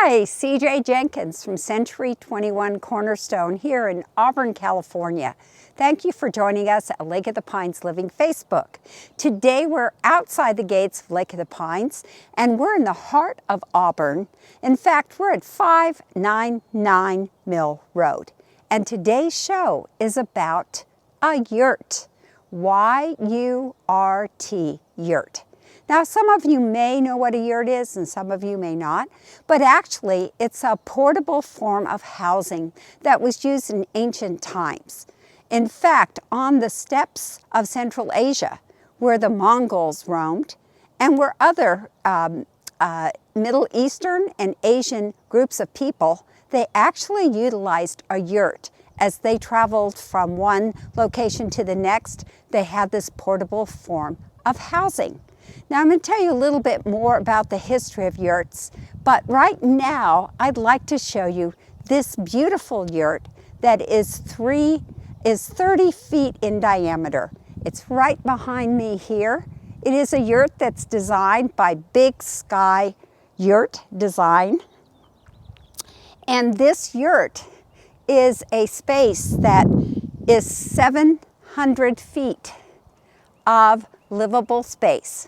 Hi, CJ Jenkins from Century 21 Cornerstone here in Auburn, California. Thank you for joining us at Lake of the Pines Living Facebook. Today we're outside the gates of Lake of the Pines and we're in the heart of Auburn. In fact, we're at 599 Mill Road. And today's show is about a yurt. Y-U-R-T, yurt. Now, some of you may know what a yurt is and some of you may not, but actually it's a portable form of housing that was used in ancient times. In fact, on the steppes of Central Asia, where the Mongols roamed, and where other Middle Eastern and Asian groups of people, they actually utilized a yurt. As they traveled from one location to the next, they had this portable form of housing. Now I'm going to tell you a little bit more about the history of yurts, but right now I'd like to show you this beautiful yurt that is 30 feet in diameter. It's right behind me here. It is a yurt that's designed by Big Sky Yurt Design. And this yurt is a space that is 700 feet of livable space.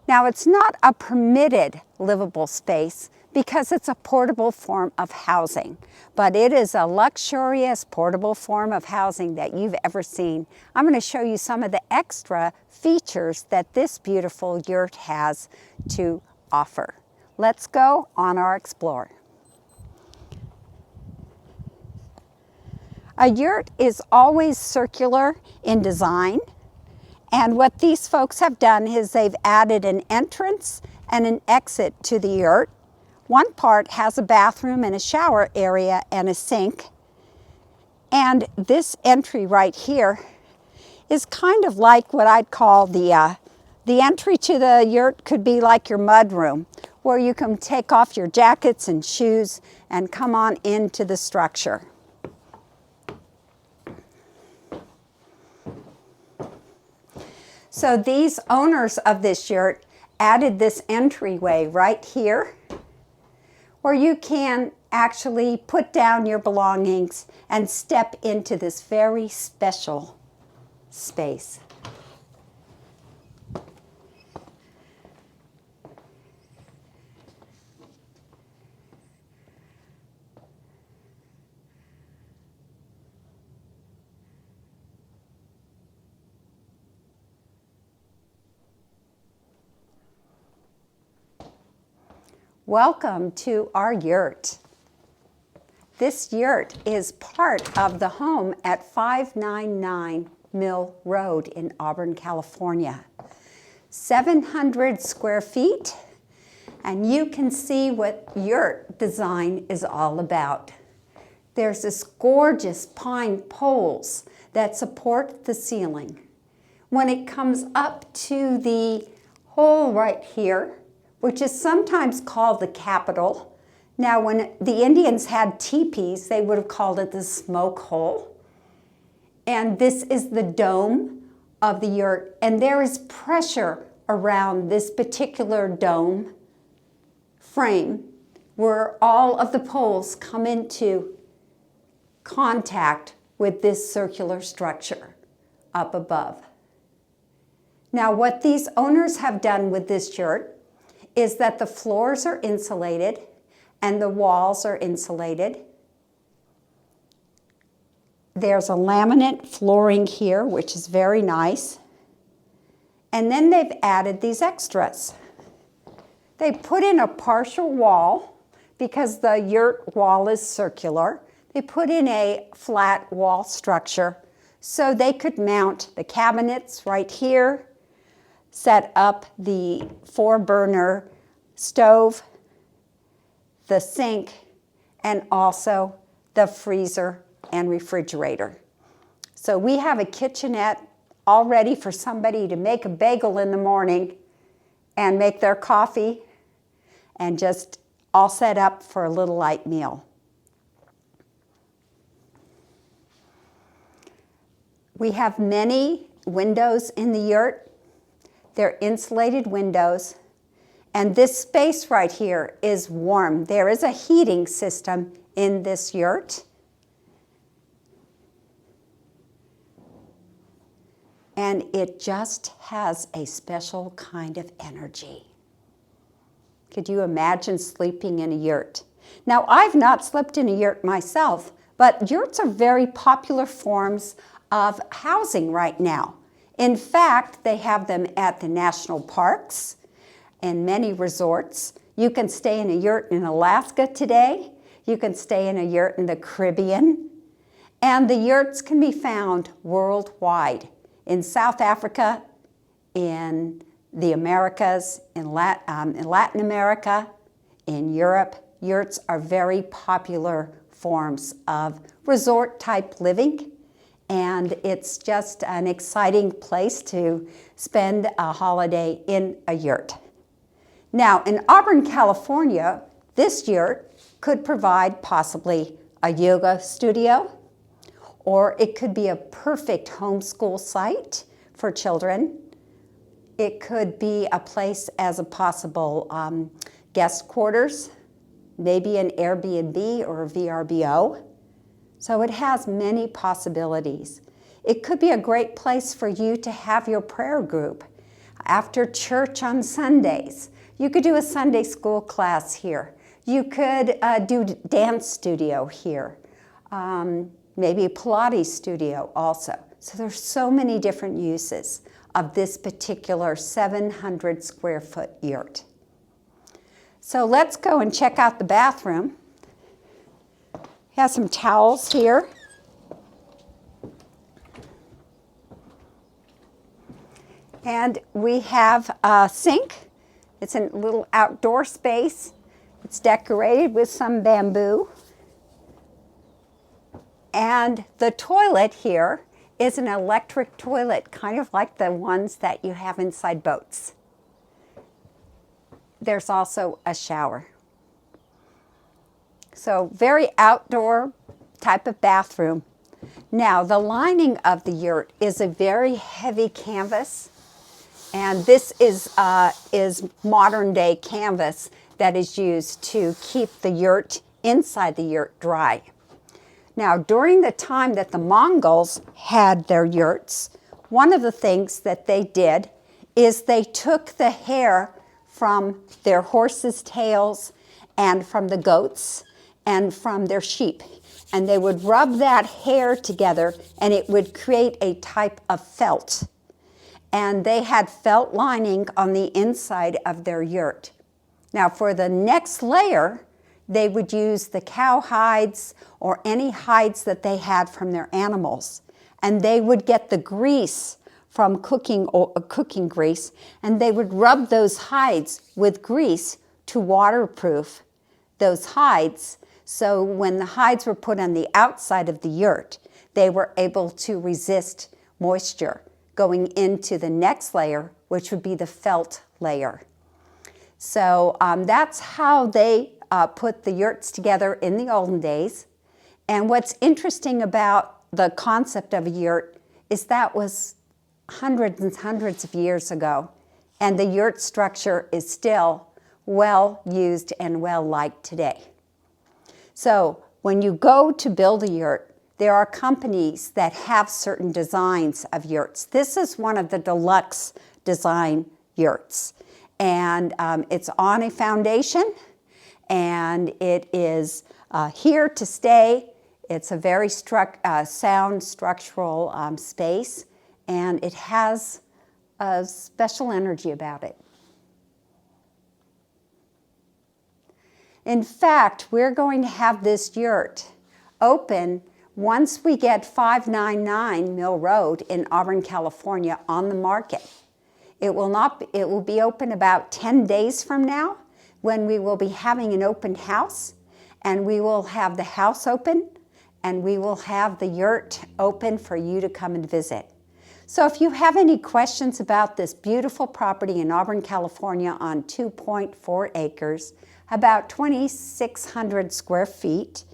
Now, it's not a permitted livable space because it's a portable form of housing, but it is a luxurious portable form of housing that you've ever seen. I'm going to show you some of the extra features that this beautiful yurt has to offer. Let's go on our explore. A yurt is always circular in design. And what these folks have done is they've added an entrance and an exit to the yurt. One part has a bathroom and a shower area and a sink. And this entry right here is kind of like what I'd call the entry to the yurt could be like your mud room, where you can take off your jackets and shoes and come on into the structure. So these owners of this yurt added this entryway right here where you can actually put down your belongings and step into this very special space. Welcome to our yurt. This yurt is part of the home at 599 Mill Road in Auburn, California. 700 square feet, and you can see what yurt design is all about. There's this gorgeous pine poles that support the ceiling. When it comes up to the hole right here, which is sometimes called the Capitol. Now, when the Indians had teepees, they would have called it the smoke hole. And this is the dome of the yurt. And there is pressure around this particular dome frame where all of the poles come into contact with this circular structure up above. Now, what these owners have done with this yurt is that the floors are insulated and the walls are insulated. There's a laminate flooring here, which is very nice. And then they've added these extras. They put in a partial wall because the yurt wall is circular. They put in a flat wall structure so they could mount the cabinets right here, set up the 4-burner stove, the sink, and also the freezer and refrigerator. So we have a kitchenette all ready for somebody to make a bagel in the morning and make their coffee and just all set up for a little light meal. We have many windows in the yurt. They're insulated windows, And this space right here is warm. There is a heating system in this yurt. And it just has a special kind of energy. Could you imagine sleeping in a yurt? Now, I've not slept in a yurt myself, but yurts are very popular forms of housing right now. In fact, they have them at the national parks and many resorts. You can stay in a yurt in Alaska today. You can stay in a yurt in the Caribbean. And the yurts can be found worldwide. In South Africa, in the Americas, in Latin America, in Europe, yurts are very popular forms of resort-type living, and it's just an exciting place to spend a holiday in a yurt. Now, in Auburn, California, this yurt could provide possibly a yoga studio, or it could be a perfect homeschool site for children. It could be a place as a possible guest quarters, maybe an Airbnb or a VRBO. So it has many possibilities. It could be a great place for you to have your prayer group after church on Sundays. You could do a Sunday school class here. You could do dance studio here. Maybe a Pilates studio also. So there's so many different uses of this particular 700 square foot yurt. So let's go and check out the bathroom. It has some towels here. And we have a sink. It's a little outdoor space. It's decorated with some bamboo. And the toilet here is an electric toilet, kind of like the ones that you have inside boats. There's also a shower. So very outdoor type of bathroom. Now, the lining of the yurt is a very heavy canvas, and this is modern day canvas that is used to keep the yurt inside the yurt dry. Now, during the time that the Mongols had their yurts, one of the things that they did is they took the hair from their horses' tails and from the goats and from their sheep, and they would rub that hair together and it would create a type of felt. And they had felt lining on the inside of their yurt. Now, for the next layer, they would use the cow hides or any hides that they had from their animals. And they would get the grease from cooking grease, and they would rub those hides with grease to waterproof those hides. So when the hides were put on the outside of the yurt, they were able to resist moisture going into the next layer, which would be the felt layer. So that's how they put the yurts together in the olden days. And what's interesting about the concept of a yurt is that was hundreds and hundreds of years ago, and the yurt structure is still well used and well liked today. So when you go to build a yurt, there are companies that have certain designs of yurts. This is one of the deluxe design yurts, and it's on a foundation, and it is here to stay. It's a very sound structural space, and it has a special energy about it. In fact, we're going to have this yurt open once we get 599 Mill Road in Auburn, California on the market. It will be open about 10 days from now, when we will be having an open house, and we will have the house open, and we will have the yurt open for you to come and visit. So if you have any questions about this beautiful property in Auburn, California on 2.4 acres, about 2,600 square feet,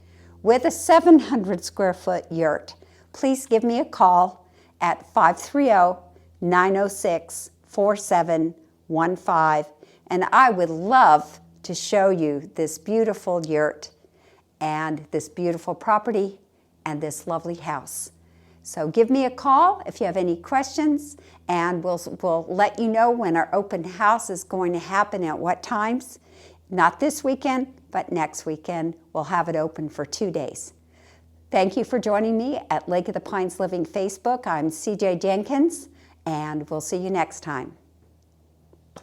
with a 700 square foot yurt, please give me a call at 530-906-4715, And I would love to show you this beautiful yurt and this beautiful property and this lovely house. So give me a call if you have any questions, and we'll let you know when our open house is going to happen at what times. Not this weekend, but next weekend. We'll have it open for 2 days. Thank you for joining me at Lake of the Pines Living Facebook. I'm CJ Jenkins, and we'll see you next time.